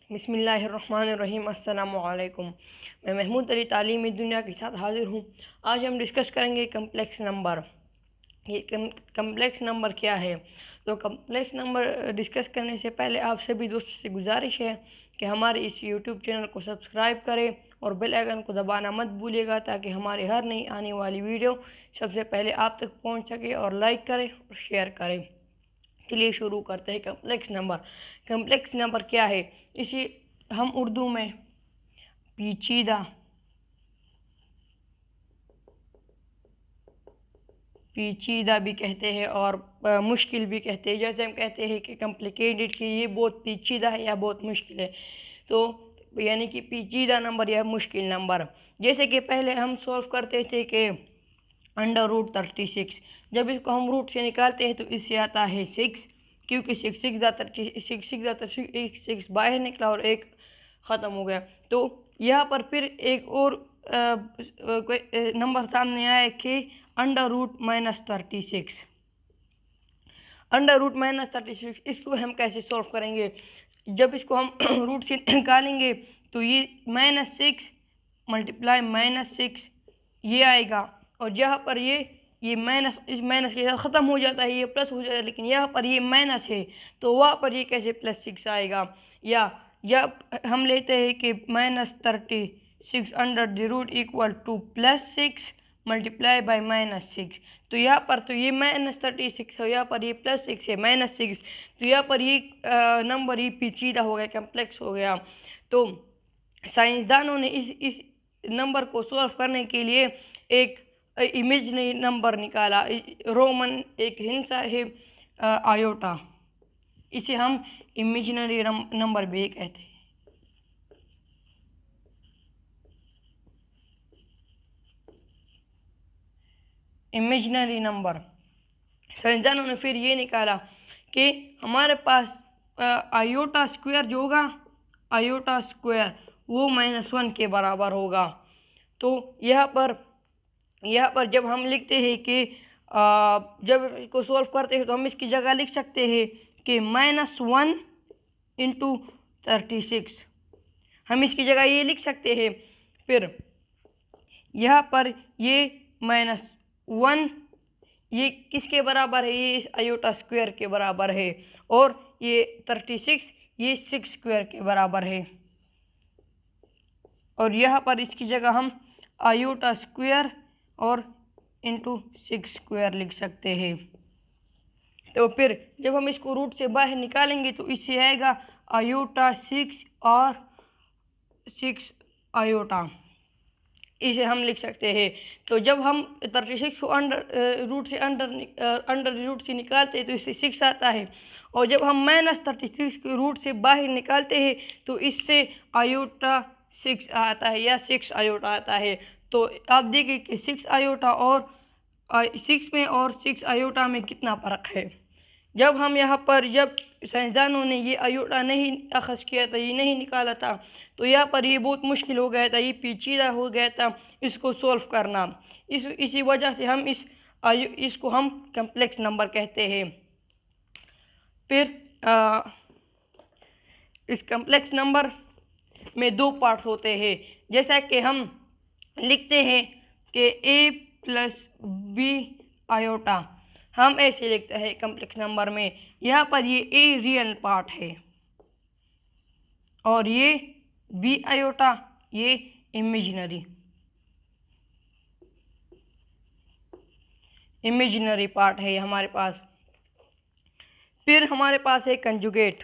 बिस्मिल्लाहिर्रहमानिर्रहीम। अस्सलामुअलैकुम। मैं महमूद अली तालीमी दुनिया के साथ हाज़िर हूँ। आज हम डिस्कस करेंगे कम्प्लेक्स नंबर। ये कम्प्लेक्स नंबर क्या है। तो कम्प्लेक्स नंबर डिस्कस करने से पहले आप सभी दोस्तों से गुजारिश है कि हमारे इस यूट्यूब चैनल को सब्सक्राइब करें और बेल आइकन को दबाना मत भूलिएगा, ताकि हमारी हर नई आने वाली वीडियो सबसे पहले आप तक पहुँच सके। और लाइक करें और शेयर करें। चलिए शुरू करते हैं। Complex number. कम्प्लेक्स नंबर क्या है, इसे हम उर्दू में पेचीदा भी कहते हैं और मुश्किल भी कहते हैं। जैसे हम कहते हैं कि कॉम्प्लिकेटेड, कि ये बहुत पेचीदा है या बहुत मुश्किल है, तो यानी कि पेचीदा नंबर या मुश्किल नंबर। जैसे कि पहले हम सॉल्व करते थे कि √36, जब इसको हम रूट से निकालते हैं तो इससे आता है 6, क्योंकि 6 बाहर निकला और एक ख़त्म हो गया। तो यहाँ पर फिर एक और नंबर सामने आया कि √-36। √-36 इसको हम कैसे सॉल्व करेंगे। जब इसको हम रूट से निकालेंगे तो ये -6 मल्टीप्लाई -6 ये आएगा, और यहाँ पर ये माइनस इस माइनस के साथ ख़त्म हो जाता है, ये प्लस हो जाता है, लेकिन यहाँ पर ये माइनस है तो वहाँ पर ये कैसे +6 आएगा। या हम लेते हैं कि -36 under the root equal to +6 multiply by -6। तो यहाँ पर तो ये -36 है, यहाँ पर ये +6 है, -6, तो यहाँ पर ये नंबर ही पेचीदा हो गया, कम्प्लेक्स हो गया। तो साइंसदानों ने इस नंबर को सॉल्व करने के लिए एक इमेजिनरी नंबर निकाला। रोमन एक हिंसा है आयोटा, इसे हम इमेजिनरी नंबर भी कहते हैं। Imaginary number. साइंसदानों ने फिर ये निकाला कि हमारे पास आयोटा स्क्वायर जो होगा, आयोटा स्क्वायर वो -1 के बराबर होगा। तो यहाँ पर जब हम लिखते हैं कि जब इसको सॉल्व करते हैं तो हम इसकी जगह लिख सकते हैं कि -1 × 36, हम इसकी जगह ये लिख सकते हैं। फिर यहाँ पर ये -1 ये किसके बराबर है, ये इस आयोटा स्क्वायर के बराबर है, और ये 36 ये 6 स्क्वायर के बराबर है, और यहाँ पर इसकी जगह हम आयोटा स्क्वायर और × 6 स्क्वायर लिख सकते हैं। तो फिर जब हम इसको रूट से बाहर निकालेंगे तो इससे आएगा आयोटा 6 और 6 आयोटा, इसे हम लिख सकते हैं। तो जब हम 36 को अंडर रूट से निकालते हैं तो इससे 6 आता है, और जब हम -36 को रूट से बाहर निकालते हैं तो इससे आयोटा 6 आता है या 6 आयोटा आता है। तो आप देखिए कि 6 आयोटा और 6 में और 6 आयोटा में कितना फ़र्क है। जब हम यहाँ पर जब साइंसदानों ने ये आयोटा नहीं अखज़ किया था, ये नहीं निकाला था, तो यहाँ पर ये बहुत मुश्किल हो गया था, ये पेचीदा हो गया था इसको सॉल्व करना। इसी वजह से हम इसको हम कम्प्लेक्स नंबर कहते हैं। फिर इस कम्प्लेक्स नंबर में 2 पार्ट्स होते हैं। जैसा कि हम लिखते हैं कि a+b आयोटा, हम ऐसे लिखते हैं कम्प्लेक्स नंबर में। यहाँ पर ये a रियल पार्ट है और ये b आयोटा ये इमेजिनरी पार्ट है हमारे पास। फिर हमारे पास है conjugate.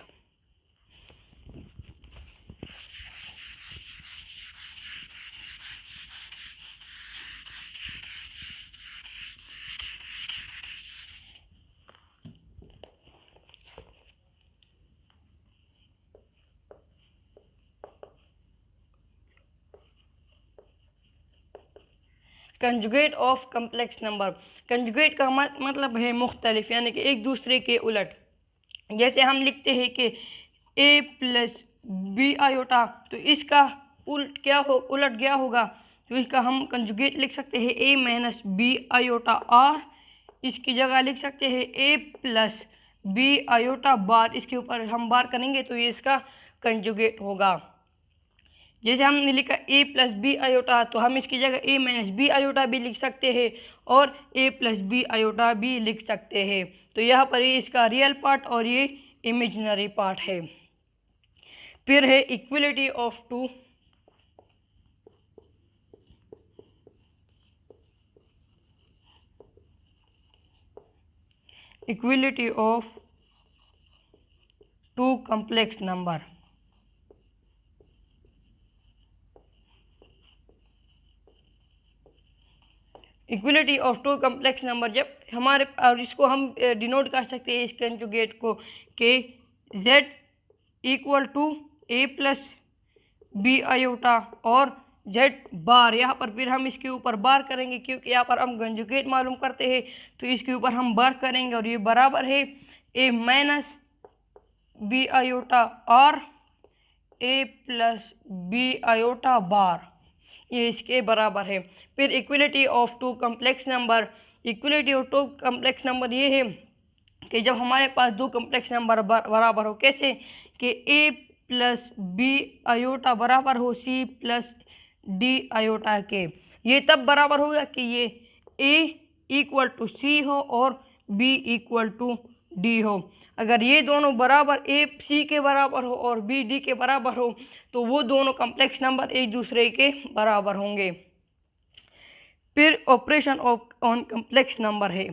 Conjugate of complex number. Conjugate का मतलब है मुख्तलिफ, यानी कि एक दूसरे के उलट। जैसे हम लिखते हैं कि a+b आयोटा, तो इसका उलट क्या होगा, तो इसका हम कंजुगेट लिख सकते हैं a-b आयोटा, और इसकी जगह लिख सकते हैं a+ बी आयोटा बार, इसके ऊपर हम बार करेंगे तो ये इसका कंजुगेट होगा। जैसे हमने लिखा ए प्लस बी आयोटा, तो हम इसकी जगह ए माइनस बी आयोटा भी लिख सकते हैं और ए प्लस बी आयोटा भी लिख सकते हैं। तो यहाँ पर ये इसका रियल पार्ट और ये इमेजिनरी पार्ट है। फिर है equality of two complex number. Equality of two complex number, जब हमारे और इसको हम डिनोट कर सकते हैं इस कंजुगेट को कि z equal to a plus b iota और z बार। यहाँ पर फिर हम इसके ऊपर बार करेंगे क्योंकि यहाँ पर हम कंजुगेट मालूम करते हैं, तो इसके ऊपर हम बार करेंगे और ये बराबर है ए माइनस बी आयोटा और a plus b iota bar, ये इसके बराबर है। फिर equality of two complex number, equality of two complex number ये है कि जब हमारे पास दो कॉम्प्लेक्स नंबर बराबर हो, कैसे कि ए प्लस बी आयोटा बराबर हो सी प्लस डी आयोटा के। ये तब बराबर होगा कि ये ए इक्वल टू सी हो और बी इक्वल टू डी हो। अगर ये दोनों बराबर ए सी के बराबर हो और बी डी के बराबर हो तो वो दोनों कॉम्प्लेक्स नंबर एक दूसरे के बराबर होंगे। फिर ऑपरेशन ऑन कॉम्प्लेक्स नंबर है।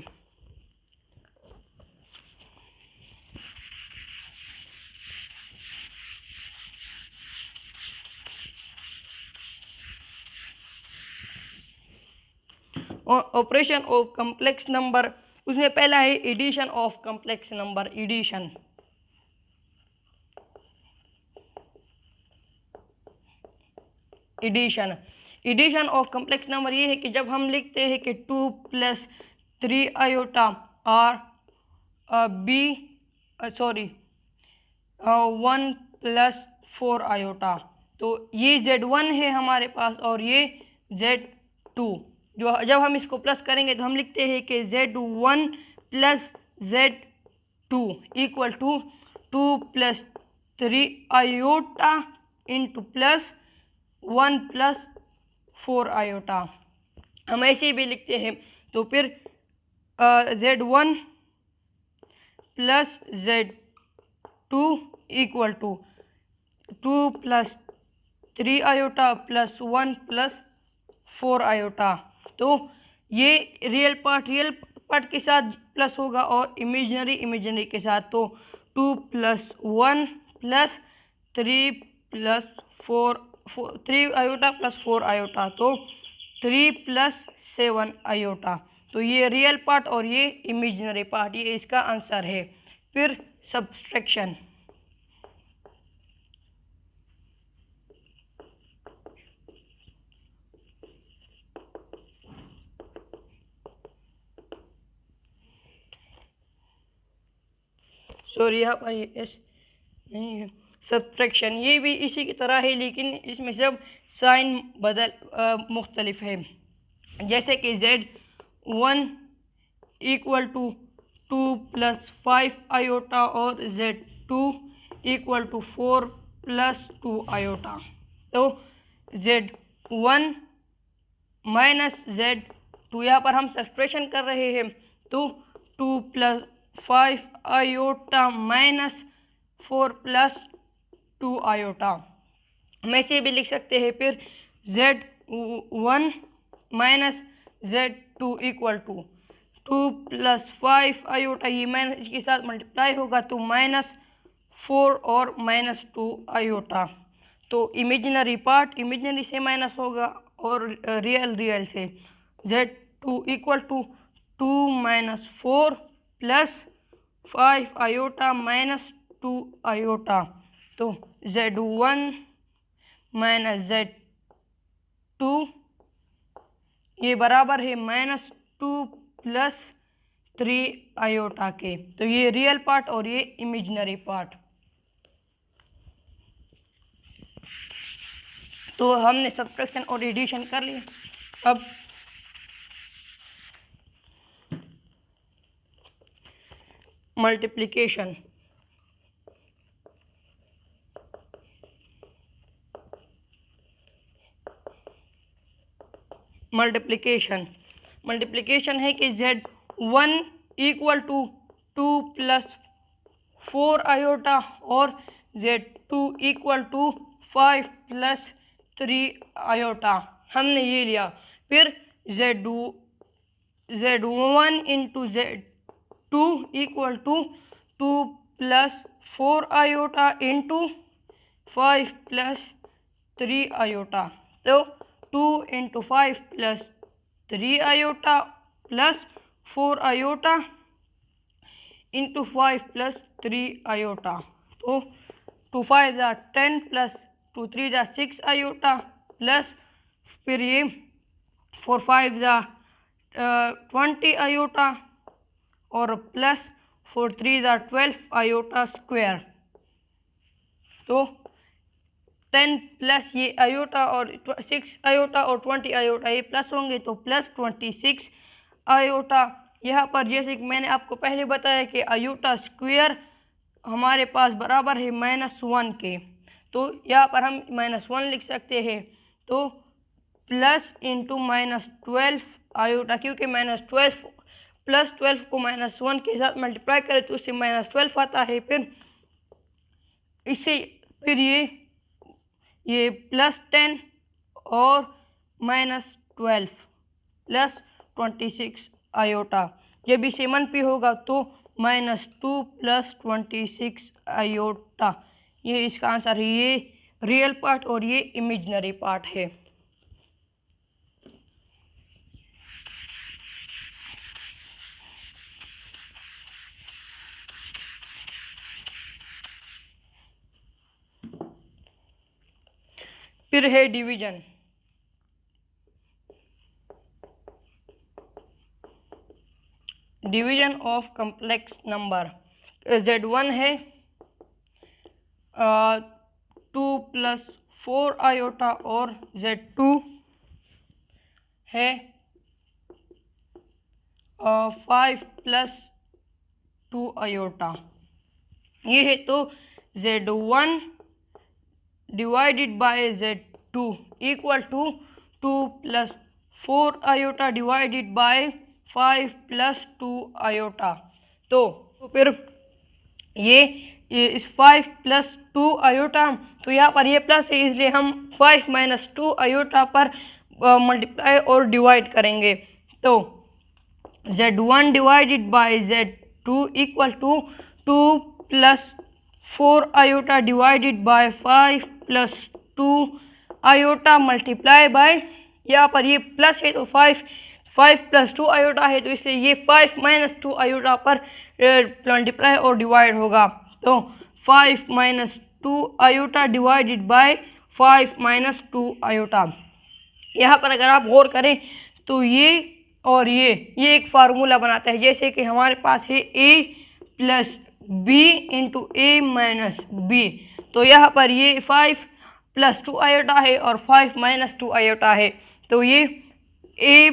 ऑपरेशन ऑफ कॉम्प्लेक्स नंबर, उसमें पहला है addition of complex number. Addition of complex number ये है कि जब हम लिखते हैं कि 2 प्लस 3 आयोटा और 1 प्लस 4 आयोटा, तो ये Z1 है हमारे पास और ये Z2। जो जब हम इसको प्लस करेंगे तो हम लिखते हैं कि Z1 plus Z2 equal to 2 plus 3 iota into plus 1 plus 4 iota. हम ऐसे भी लिखते हैं। तो फिर Z1 plus Z2 equal to 2 plus 3 iota plus 1 plus 4 iota. तो ये रियल पार्ट के साथ प्लस होगा और इमेजिनरी के साथ। तो 2 plus 1 plus 3 plus 3 iota plus 4 iota, तो 3 प्लस 7 आयोटा। तो ये रियल पार्ट और ये इमेजिनरी पार्ट, ये इसका आंसर है। फिर सब्सट्रैक्शन, सॉरी यहाँ पर ये एस नहीं है। सब्ट्रैक्शन ये भी इसी की तरह है लेकिन इसमें सिर्फ साइन मुख्तलिफ है। जैसे कि Z1 equal to 2 plus 5 iota और Z2 equal to 4 plus 2 iota. तो Z1 माइनस Z2, यहाँ पर हम सब्ट्रैक्शन कर रहे हैं। तो 2 plus 5 iota minus 4 plus 2 iota, हम ऐसे भी लिख सकते हैं। फिर Z1 minus Z2 equal to 2 plus 5 iota, ये माइनस इसके साथ मल्टीप्लाई होगा तो माइनस 4 और माइनस 2 आयोटा। तो इमेजिनरी पार्ट इमेजिनरी से माइनस होगा और रियल से। Z2 equal to 2 minus 4 plus 5 iota minus 2 iota. तो Z1 माइनस Z2 ये बराबर है माइनस 2 प्लस 3 आयोटा के। तो ये रियल पार्ट और ये इमेजिनरी पार्ट। तो हमने सब्ट्रैक्शन और एडिशन कर लिया। अब मल्टीप्लिकेशन मल्टीप्लिकेशन है कि Z1 equal to 2 plus 4 iota और Z2 equal to 5 plus 3 iota हमने ये लिया। फिर Z1 into Z2 equal to 2 plus 4 iota into 5 plus 3 iota. तो 2 into 5 plus 3 iota plus 4 iota into 5 plus 3 iota. तो 2 5 ज़ा 10 प्लस 2 3 ज़ा 6 आयोटा प्लस फिर ये 4 5 ज़ा 20 आयोटा और प्लस 4 3 ज़ा 12 आयोटा स्क्वायर। तो 10 प्लस ये आयोटा और 6 आयोटा और 20 आयोटा ये प्लस होंगे तो प्लस 26 आयोटा। यहाँ पर जैसे कि मैंने आपको पहले बताया कि आयोटा स्क्वायर हमारे पास बराबर है -1 के, तो यहाँ पर हम -1 लिख सकते हैं। तो प्लस इंटू -12 आयोटा, क्योंकि -12 प्लस 12 को -1 के साथ मल्टीप्लाई करें तो उससे -12 आता है। फिर इससे फिर ये प्लस 10 और -12 प्लस 26 आयोटा। जब इसे मनफी होगा तो -2 प्लस 26 आयोटा। ये इसका आंसर है। ये रियल पार्ट और ये इमेजिनरी पार्ट है। फिर है division. Division of complex number. Z1 है 2 प्लस 4 आयोटा और Z2 है 5 प्लस 2 आयोटा। ये है तो Z1 divided by Z2 equal to 2 plus 4 iota divided by 5 plus 2 iota. तो फिर ये इस 5 प्लस 2 आयोटा, तो यहाँ पर ये प्लस है इसलिए हम 5 माइनस 2 आयोटा पर मल्टीप्लाई और डिवाइड करेंगे। तो Z1 divided by Z2 equal to 2 plus 4 iota divided by 5 plus 2 iota multiply by, यहाँ पर ये प्लस है तो 5 प्लस 2 आयोटा है तो इसलिए ये 5 माइनस 2 आयोटा पर मल्टीप्लाई और डिवाइड होगा। तो 5 minus 2 iota divided by 5 minus 2 iota. यहाँ पर अगर आप गौर करें तो ये और ये एक फार्मूला बनाता है। जैसे कि हमारे पास है a plus b into a minus b, तो यहाँ पर ये 5 प्लस 2 आयोटा है और 5 माइनस 2 आयोटा है, तो ये a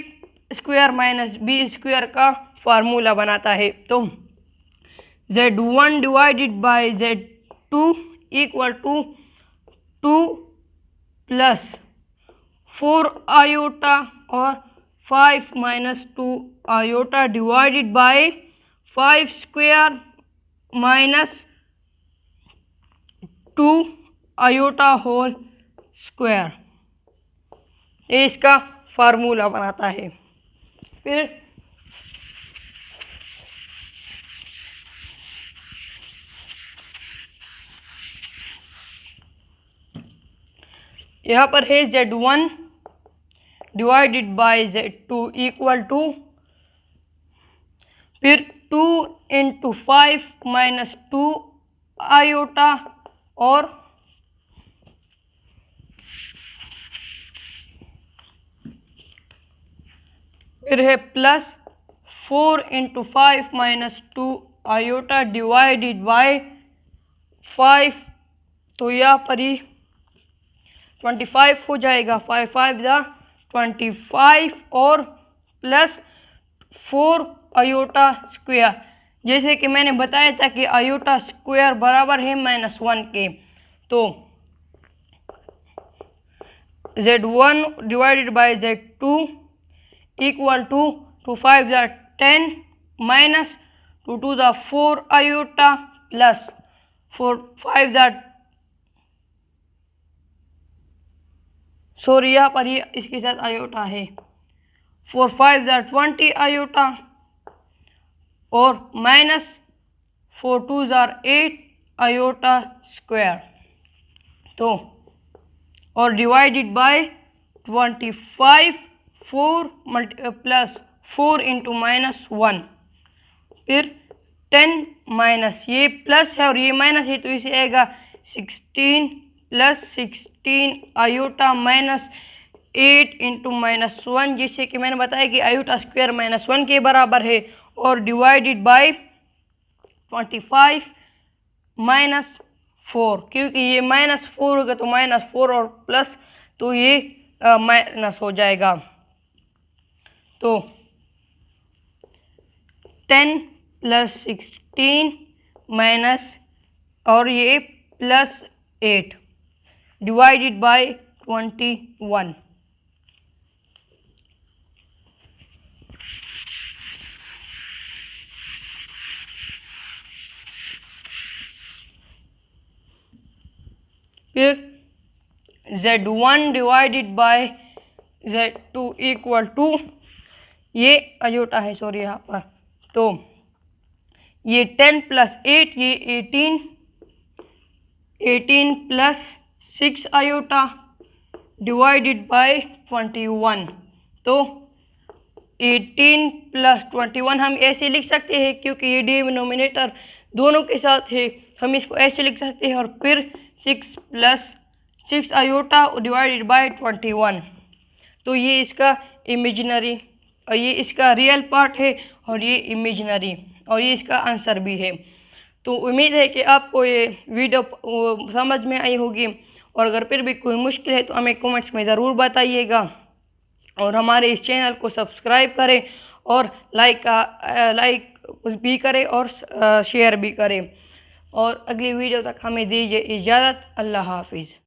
square minus b square का फार्मूला बनाता है। तो Z1 divided by Z2 equal to 2 plus 4 iota और 5 minus 2 iota divided by 5 square minus 2 iota whole square, ये इसका फार्मूला बनाता है। फिर यहाँ पर है Z1 divided by Z2 equal to फिर 2 इंटू 5 माइनस 2 आयोटा और फिर है plus 4 into 5 minus 2 iota divided by 5, तो यहाँ पर ही 25 हो जाएगा। 5 5 ज़ा 25 और प्लस 4 आयोटा स्क्वायर, जैसे कि मैंने बताया था कि आयोटा स्क्वायर बराबर है -1 के, तो Z1 divided by Z2 equal to 5 ज़ा 10 माइनस 2 टू द 4 आयोटा प्लस 5 ज़ा, सॉरी यहाँ पर ये इसके साथ आयोटा है, 4 5 ज़ा 20 आयोटा और माइनस 4 2 ज़ा 8 आयोटा स्क्वायर, तो और डिवाइडेड बाय 25 4 प्लस 4 इंटू -1, फिर 10 माइनस ये प्लस है और ये माइनस है, तो इसे आएगा 16 प्लस 16 आयोटा माइनस 8 इंटू -1, जिससे कि मैंने बताया कि आयोटा स्क्वायर -1 के बराबर है, और डिवाइडेड बाय 25 -4, क्योंकि ये -4 होगा तो -4 और प्लस, तो ये माइनस हो जाएगा, तो 10 प्लस 16 माइनस और ये प्लस 8 डिवाइडेड बाय 21। फिर Z1 divided by Z2 equal to, ये आयोटा है सॉरी यहाँ पर, तो ये 10 प्लस 8 ये 18 प्लस 6 आयोटा डिवाइडेड बाय 21, तो 18 प्लस 21 हम ऐसे लिख सकते हैं, क्योंकि ये डिनोमिनेटर दोनों के साथ है, हम इसको ऐसे लिख सकते हैं, और फिर 6 प्लस 6 आयोटा डिवाइडेड बाय 21, तो ये इसका इमेजिनरी और ये इसका रियल पार्ट है, और ये इमेजिनरी, और ये इसका आंसर भी है। तो उम्मीद है कि आपको ये वीडियो समझ में आई होगी, और अगर फिर भी कोई मुश्किल है तो हमें कमेंट्स में ज़रूर बताइएगा, और हमारे इस चैनल को सब्सक्राइब करें, और लाइक भी करें, और शेयर भी करें, और अगली वीडियो तक हमें दीजिए इजाज़त। अल्लाह हाफिज़।